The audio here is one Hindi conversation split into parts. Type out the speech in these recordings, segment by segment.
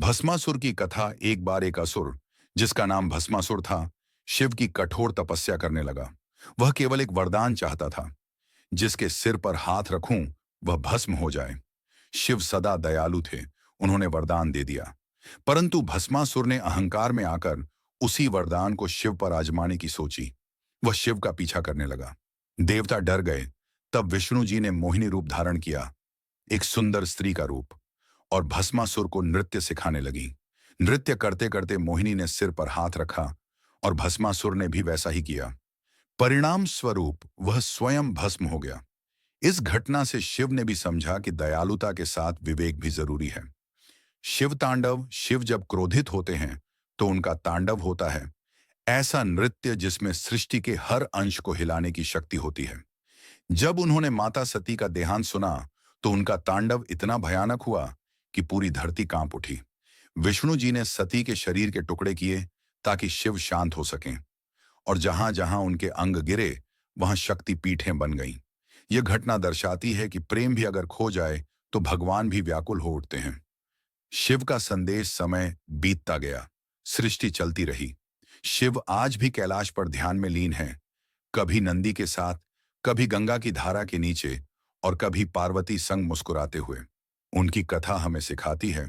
भस्मासुर की कथा। एक बार एक असुर, जिसका नाम भस्मासुर था, शिव की कठोर तपस्या करने लगा। वह केवल एक वरदान चाहता था, जिसके सिर पर हाथ रखूं वह भस्म हो जाए। शिव सदा दयालु थे, उन्होंने वरदान दे दिया। परंतु भस्मासुर ने अहंकार में आकर उसी वरदान को शिव पर आजमाने की सोची। वह शिव का पीछा करने लगा। देवता डर गए। तब विष्णु जी ने मोहिनी रूप धारण किया, एक सुंदर स्त्री का रूप, और भस्मासुर को नृत्य सिखाने लगी। नृत्य करते करते मोहिनी ने सिर पर हाथ रखा और भस्मासुर ने भी वैसा ही किया। परिणाम स्वरूप वह स्वयं भस्म हो गया। इस घटना से शिव ने भी समझा कि दयालुता के साथ विवेक भी जरूरी है। शिव तांडव। शिव जब क्रोधित होते हैं तो उनका तांडव होता है, ऐसा नृत्य जिसमें सृष्टि के हर अंश को हिलाने की शक्ति होती है। जब उन्होंने माता सती का देहांत सुना तो उनका तांडव इतना भयानक हुआ कि पूरी धरती कांप उठी। विष्णु जी ने सती के शरीर के टुकड़े किए ताकि शिव शांत हो सकें, और जहां जहां उनके अंग गिरे वहां शक्ति पीठें बन गईं। यह घटना दर्शाती है कि प्रेम भी अगर खो जाए तो भगवान भी व्याकुल हो उठते हैं। शिव का संदेश। समय बीतता गया, सृष्टि चलती रही। शिव आज भी कैलाश पर ध्यान में लीन है, कभी नंदी के साथ, कभी गंगा की धारा के नीचे, और कभी पार्वती संग मुस्कुराते हुए। उनकी कथा हमें सिखाती है,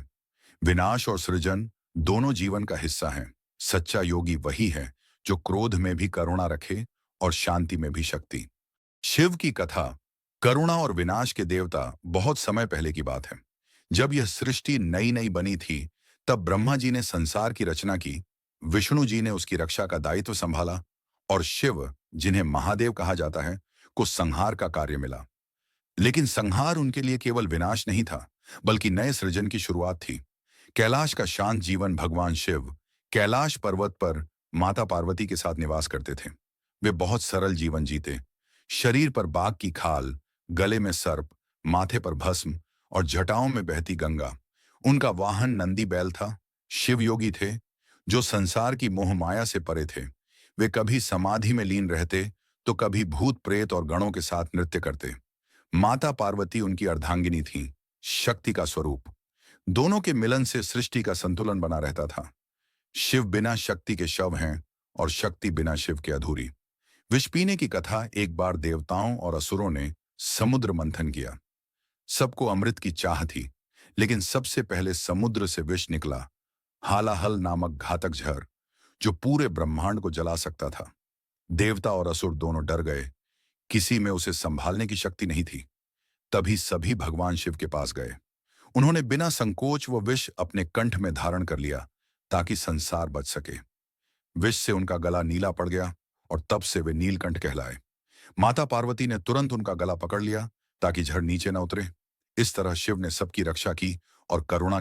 विनाश और सृजन दोनों जीवन का हिस्सा हैं। सच्चा योगी वही है जो क्रोध में भी करुणा रखे और शांति में भी शक्ति। शिव की कथा। करुणा और विनाश के देवता। बहुत समय पहले की बात है, जब यह सृष्टि नई नई बनी थी, तब ब्रह्मा जी ने संसार की रचना की। विष्णु जी ने उसकी रक्षा का दायित्व संभाला, और शिव, जिन्हें महादेव कहा जाता है, को संहार का कार्य मिला। लेकिन संहार उनके लिए केवल विनाश नहीं था, बल्कि नए सृजन की शुरुआत थी। कैलाश का शांत जीवन। भगवान शिव कैलाश पर्वत पर माता पार्वती के साथ निवास करते थे। वे बहुत सरल जीवन जीते। शरीर पर बाघ की खाल, गले में सर्प, माथे पर भस्म और जटाओं में बहती गंगा। उनका वाहन नंदी बैल था। शिव योगी थे, जो संसार की मोह माया से परे थे। वे कभी समाधि में लीन रहते तो कभी भूत प्रेत और गणों के साथ नृत्य करते। माता पार्वती उनकी अर्धांगिनी थीं, शक्ति का स्वरूप। दोनों के मिलन से सृष्टि का संतुलन बना रहता था। शिव बिना शक्ति के शव हैं, और शक्ति बिना शिव के अधूरी। विष पीने की कथा। एक बार देवताओं और असुरों ने समुद्र मंथन किया। सबको अमृत की चाह थी, लेकिन सबसे पहले समुद्र से विष निकला, हालाहल नामक घातक जहर, जो पूरे ब्रह्मांड को जला सकता था। देवता और असुर दोनों डर गए। किसी में उसे संभालने की शक्ति नहीं थी। तभी सभी भगवान शिव के पास गए। उन्होंने बिना संकोच वो विष अपने कंठ में धारण कर लिया, ताकि संसार बच सके। विष से उनका गला नीला पड़ गया, और तब से वे नीलकंठ कहलाए। माता पार्वती ने तुरंत उनका गला पकड़ लिया, ताकि जहर नीचे न उतरे। इस तरह शिव ने सबकी रक्षा की और करुणा